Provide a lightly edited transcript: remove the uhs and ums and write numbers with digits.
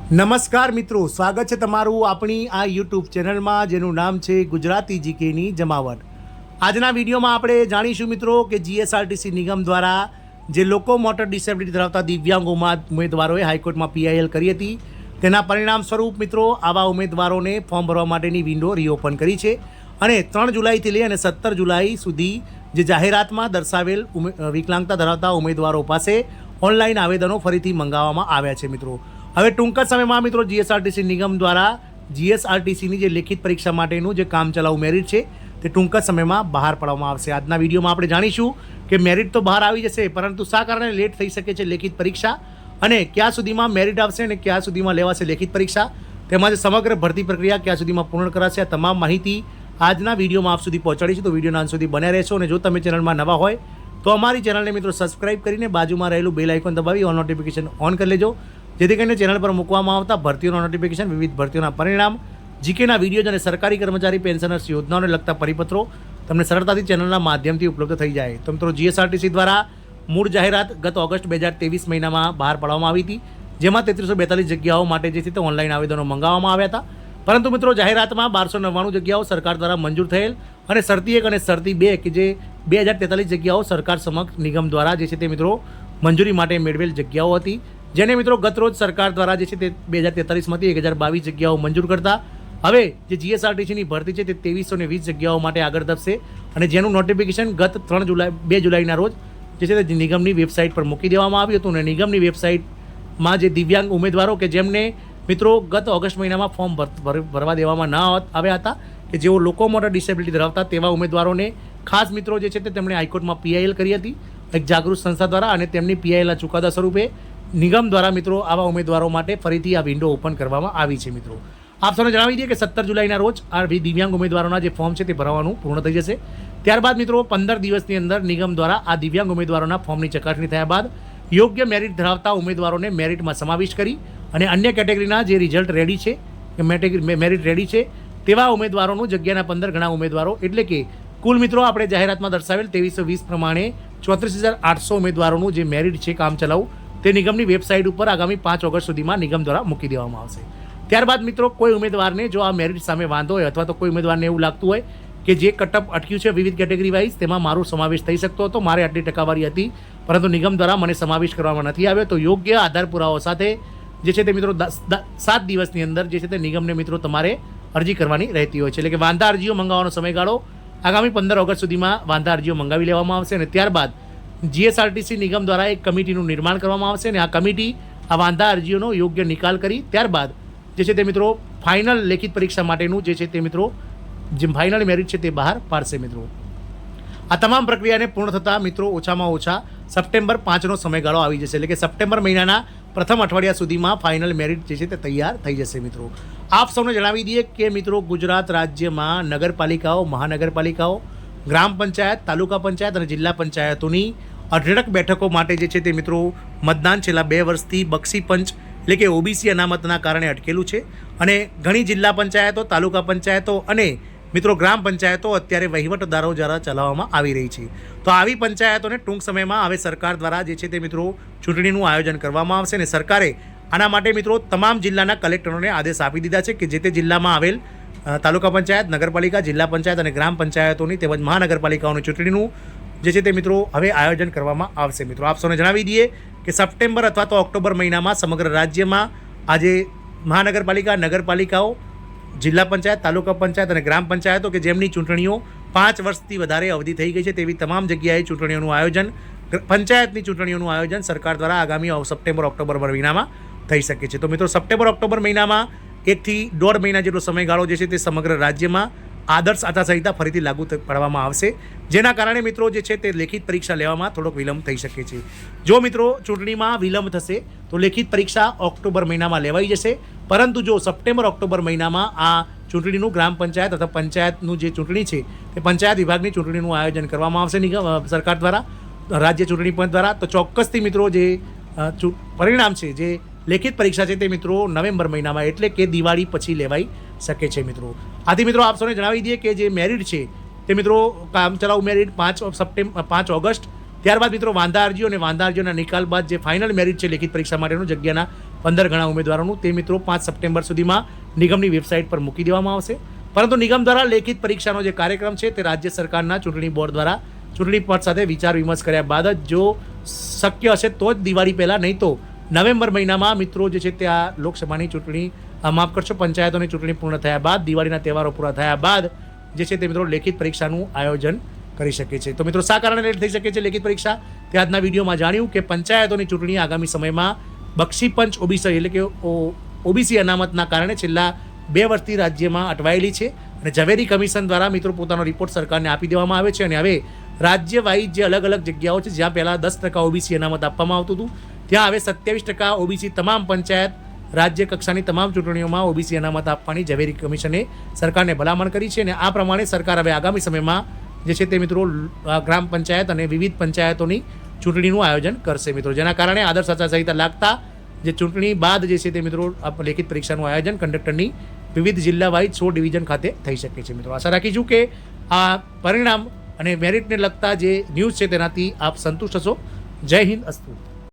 નમસ્કાર મિત્રો, સ્વાગત છે તમારું આપણી આ યુટ્યુબ ચેનલમાં જેનું નામ છે ગુજરાતી જીકેની જમાવટ. આજના વિડીયોમાં આપણે જાણીશું મિત્રો કે જીએસઆરટીસી નિગમ દ્વારા જે લોકો મોટર ડિસેબિલિટી ધરાવતા દિવ્યાંગ ઉમેદવારોએ હાઈકોર્ટમાં પીઆઈએલ કરી હતી તેના પરિણામ સ્વરૂપ મિત્રો આવા ઉમેદવારોને ફોર્મ ભરવા માટેની વિન્ડો રીઓપન કરી છે અને 3 જુલાઈથી લઈ અને 17 જુલાઈ સુધી જે જાહેરાતમાં દર્શાવેલ વિકલાંગતા ધરાવતા ઉમેદવારો પાસે ઓનલાઈન આવેદનો ફરીથી મંગાવવામાં આવ્યા છે મિત્રો. હવે ટૂંક જ સમયમાં મિત્રો જીએસઆરટીસી નિગમ દ્વારા જીએસઆરટીસીની જે લેખિત પરીક્ષા માટેનું જે કામચલાઉ મેરિટ છે તે ટૂંક જ સમયમાં બહાર પાડવામાં આવશે. આજના વિડીયોમાં આપણે જાણીશું કે મેરિટ તો બહાર આવી જશે, પરંતુ શા કારણે લેટ થઈ શકે છે લેખિત પરીક્ષા અને ક્યાં સુધીમાં મેરિટ આવશે અને ક્યાં સુધીમાં લેવાશે લેખિત પરીક્ષા, તેમજ સમગ્ર ભરતી પ્રક્રિયા ક્યાં સુધીમાં પૂર્ણ કરાશે. આ તમામ માહિતી આજના વિડીયોમાં આપ સુધી પહોંચાડીશું, તો વિડીયોના અંત સુધી બન્યા રહેશો. અને જો તમે ચેનલમાં નવા હોય તો અમારી ચેનલને મિત્રો સબસ્ક્રાઇબ કરીને બાજુમાં રહેલું બેલ આઇકોન દબાવી ઓલ નોટિફિકેશન ઓન કરી લેજો, જેથી કરીને ચેનલ પર મૂકવામાં આવતા ભરતીઓના નોટિફિકેશન, વિવિધ ભરતીઓના પરિણામ, જીકેના વિડીયોઝ અને સરકારી કર્મચારી પેન્શનર્સ યોજનાઓને લગતા પરિપત્રો તમને સરળતાથી ચેનલના માધ્યમથી ઉપલબ્ધ થઈ જાય. તો મિત્રો જીએસઆરટીસી દ્વારા મૂળ જાહેરાત ગત ઓગસ્ટ 2023 મહિનામાં બહાર પાડવામાં આવી હતી, જેમાં 3342 જગ્યાઓ માટે જે છે તે ઓનલાઈન આવેદનો મંગાવવામાં આવ્યા હતા. પરંતુ મિત્રો જાહેરાતમાં 1299 જગ્યાઓ સરકાર દ્વારા મંજૂર થયેલ અને શરતી 1 અને શરતી 2 કે જે 2043 જગ્યાઓ સરકાર સમક્ષ નિગમ દ્વારા જે છે તે મિત્રો મંજૂરી માટે મેળવેલ જગ્યાઓ હતી, જેને મિત્રો ગતરોજ સરકાર દ્વારા જે છે તે 2043માંથી 1022 જગ્યાઓ મંજૂર કરતા હવે જે જીએસઆરટીસીની ભરતી છે તે 2320 જગ્યાઓ માટે આગળ ધપશે અને જેનું નોટિફિકેશન ગત 2 જુલાઈના રોજ જે છે તે નિગમની વેબસાઇટ પર મૂકી દેવામાં આવ્યું હતું. અને નિગમની વેબસાઇટમાં જે દિવ્યાંગ ઉમેદવારો કે જેમને મિત્રો ગત ઓગસ્ટ મહિનામાં ફોર્મ ભરવા દેવામાં ન આવ્યા હતા, કે જેઓ લોકો મોટર ડિસેબિલિટી ધરાવતા તેવા ઉમેદવારોને ખાસ મિત્રો જે છે તે તેમણે હાઈકોર્ટમાં પીઆઈએલ કરી હતી એક જાગૃત સંસ્થા દ્વારા, અને તેમની પીઆઈએલના ચુકાદા સ્વરૂપે નિગમ દ્વારા મિત્રો આવા ઉમેદવારો માટે ફરીથી આ વિન્ડો ઓપન કરવામાં આવી છે. મિત્રો આપ સૌને જણાવી દઈએ કે 17 જુલાઈના રોજ આ દિવ્યાંગ ઉમેદવારોના જે ફોર્મ છે તે ભરવાનું પૂર્ણ થઈ જશે. ત્યારબાદ મિત્રો 15 દિવસની અંદર નિગમ દ્વારા આ દિવ્યાંગ ઉમેદવારોના ફોર્મની ચકાસણી થયા બાદ યોગ્ય મેરિટ ધરાવતા ઉમેદવારોને મેરિટમાં સમાવિષ્ટ કરી અને અન્ય કેટેગરીના જે રિઝલ્ટ રેડી છે મેરિટ રેડી છે તેવા ઉમેદવારોનું જગ્યાના 15 ગણા ઉમેદવારો, એટલે કે કુલ મિત્રો આપણે જાહેરાતમાં દર્શાવેલ 2320 પ્રમાણે 34800 ઉમેદવારોનું જે મેરિટ છે કામચલાઉ તે નિગમની વેબસાઇટ ઉપર આગામી 5 ઓગસ્ટ સુધીમાં નિગમ દ્વારા મૂકી દેવામાં આવશે. ત્યારબાદ મિત્રો કોઈ ઉમેદવારને જો આ મેરિટ સામે વાંધો હોય અથવા તો કોઈ ઉમેદવારને એવું લાગતું હોય કે જે કટઅપ અટક્યું છે વિવિધ કેટેગરી વાઇઝ તેમાં મારો સમાવેશ થઈ શકતો હતો, મારે આટલી ટકાવારી હતી પરંતુ નિગમ દ્વારા મને સમાવેશ કરવામાં નથી આવ્યો, તો યોગ્ય આધાર પુરાવાઓ સાથે જે છે તે મિત્રો 7 દિવસની અંદર જે છે તે નિગમને મિત્રો તમારે અરજી કરવાની રહેતી હોય છે. એટલે કે વાંધા અરજીઓ મંગાવવાનો સમયગાળો આગામી 15 ઓગસ્ટ સુધીમાં વાંધા અરજીઓ મંગાવી લેવામાં આવશે અને ત્યારબાદ જીએસઆરટીસી નિગમ દ્વારા એક કમિટીનું નિર્માણ કરવામાં આવશે અને આ કમિટી આ વાંધા અરજીઓનો યોગ્ય નિકાલ કરી ત્યારબાદ જે છે તે મિત્રો ફાઇનલ લેખિત પરીક્ષા માટેનું જે છે તે મિત્રો જે ફાઇનલ મેરિટ છે તે બહાર પાડશે. મિત્રો આ તમામ પ્રક્રિયાને પૂર્ણ થતાં મિત્રો ઓછામાં ઓછા સપ્ટેમ્બર 5નો સમયગાળો આવી જશે, એટલે કે સપ્ટેમ્બર મહિનાના પ્રથમ અઠવાડિયા સુધીમાં ફાઇનલ મેરિટ જે છે તે તૈયાર થઈ જશે. મિત્રો આપ સૌને જણાવી દઈએ કે મિત્રો ગુજરાત રાજ્યમાં નગરપાલિકાઓ, મહાનગરપાલિકાઓ, ગ્રામ પંચાયત, તાલુકા પંચાયત અને જિલ્લા પંચાયતોની 18 બેઠકો માટે જે છે તે મિત્રો મતદાન છેલ્લા 2 વર્ષથી બક્ષી પંચ એટલે કે ઓબીસી અનામતના કારણે અટકેલું છે અને ઘણી જિલ્લા પંચાયતો, તાલુકા પંચાયતો અને મિત્રો ગ્રામ પંચાયતો અત્યારે વહીવટદારો દ્વારા ચલાવવામાં આવી રહી છે. તો આવી પંચાયતોને ટૂંક સમયમાં હવે સરકાર દ્વારા જે છે તે મિત્રો ચૂંટણીનું આયોજન કરવામાં આવશે અને સરકારે આના માટે મિત્રો તમામ જિલ્લાના કલેક્ટરોને આદેશ આપી દીધા છે કે જે તે જિલ્લામાં આવેલ તાલુકા પંચાયત, નગરપાલિકા, જિલ્લા પંચાયત અને ગ્રામ પંચાયતોની તેમજ મહાનગરપાલિકાઓની ચૂંટણીનું જે છે તે મિત્રો હવે આયોજન કરવામાં આવશે. મિત્રો આપ સૌને જણાવી દઈએ કે સપ્ટેમ્બર અથવા તો ઓક્ટોબર મહિનામાં સમગ્ર રાજ્યમાં આજે મહાનગરપાલિકા, નગરપાલિકાઓ, જિલ્લા પંચાયત, તાલુકા પંચાયત અને ગ્રામ પંચાયતો કે જેમની ચૂંટણીઓ 5 વર્ષથી વધારે અવધિ થઈ ગઈ છે તેવી તમામ જગ્યાએ ચૂંટણીઓનું આયોજન, પંચાયતની ચૂંટણીઓનું આયોજન સરકાર દ્વારા આગામી સપ્ટેમ્બર ઓક્ટોબર મહિનામાં થઈ શકે છે. તો મિત્રો સપ્ટેમ્બર ઓક્ટોબર મહિનામાં 1 થી 1.5 મહિના જેટલો સમયગાળો જે છે તે સમગ્ર રાજ્યમાં આદર્શ આચારસંહિતા ફરીથી લાગુ પાડવામાં આવશે, જેના કારણે મિત્રો જે છે તે લેખિત પરીક્ષા લેવામાં થોડોક વિલંબ થઈ શકે છે. જો મિત્રો ચૂંટણીમાં વિલંબ થશે તો લેખિત પરીક્ષા ઓક્ટોબર મહિનામાં લેવાઈ જશે, પરંતુ જો સપ્ટેમ્બર ઓક્ટોબર મહિનામાં આ ચૂંટણીનું ગ્રામ પંચાયત અથવા પંચાયતનું જે ચૂંટણી છે તે પંચાયત વિભાગની ચૂંટણીનું આયોજન કરવામાં આવશે સરકાર દ્વારા, રાજ્ય ચૂંટણી પંચ દ્વારા, તો ચોક્કસથી મિત્રો જે પરિણામ છે, જે લેખિત પરીક્ષા છે તે મિત્રો નવેમ્બર મહિનામાં એટલે કે દિવાળી પછી લેવાઈ શકે છે. મિત્રો આથી મિત્રો આપ સૌને જણાવી દઈએ કે જે મેરિટ છે તે મિત્રો કામચલાઉ મેરિટ 5 ઓગસ્ટ, ત્યારબાદ મિત્રો વાંધા અરજીઓ અને વાંધા અરજીઓના નિકાલ બાદ જે ફાઇનલ મેરિટ છે લેખિત પરીક્ષા માટેનું જગ્યાના 15 ગણા ઉમેદવારોનું તે મિત્રો 5 સપ્ટેમ્બર સુધીમાં નિગમની વેબસાઇટ પર મૂકી દેવામાં આવશે. પરંતુ નિગમ દ્વારા લેખિત પરીક્ષાનો જે કાર્યક્રમ છે તે રાજ્ય સરકારના ચૂંટણી બોર્ડ દ્વારા ચૂંટણી પંચ સાથે વિચાર વિમર્શ કર્યા બાદ જ જો શક્ય હશે તો જ દિવાળી પહેલાં, નહીં તો નવેમ્બર મહિનામાં મિત્રો જે છે તે આ લોકસભાની ચૂંટણી માફ કરશો પંચાયતોની ચૂંટણી પૂર્ણ થયા બાદ, દિવાળીના તહેવારો પૂરા થયા બાદ જે છે તે મિત્રો લેખિત પરીક્ષાનું આયોજન કરી શકે છે. તો મિત્રો શા કારણે લેટ થઈ શકે છે લેખિત પરીક્ષા તે આજના વિડીયોમાં જાણ્યું કે પંચાયતોની ચૂંટણી આગામી સમયમાં બક્ષીપંચ ઓબીસી એટલે કે ઓબીસી અનામતના કારણે છેલ્લા 2 વર્ષથી રાજ્યમાં અટવાયેલી છે અને ઝવેરી કમિશન દ્વારા મિત્રો પોતાનો રિપોર્ટ સરકારને આપી દેવામાં આવે છે અને હવે રાજ્ય વાઇઝ જે અલગ અલગ જગ્યાઓ છે જ્યાં પહેલાં 10% ઓબીસી અનામત આપવામાં આવતું હતું ત્યાં હવે 27% ઓબીસી તમામ પંચાયત રાજ્ય કક્ષાની તમામ ચૂંટણીઓમાં ઓબીસી અનામત આપવાની ઝવેરી કમિશને સરકારને ભલામણ કરી છે અને આ પ્રમાણે સરકાર હવે આગામી સમયમાં જે છે તે મિત્રો ગ્રામ પંચાયત અને વિવિધ પંચાયતોની ચૂંટણીનું આયોજન કરશે મિત્રો, જેના કારણે આદર્શ આચારસંહિતા લાગતા જે ચૂંટણી બાદ જે છે તે મિત્રો લેખિત પરીક્ષાનું આયોજન કંડક્ટરની વિવિધ જિલ્લા વાઇઝ 16 ડિવિઝન ખાતે થઈ શકે છે. મિત્રો આશા રાખીશું કે આ પરિણામ અને મેરિટને લગતા જે ન્યૂઝ છે તેનાથી આપ સંતુષ્ટ હશો. જય હિન્દ, અસ્તુ.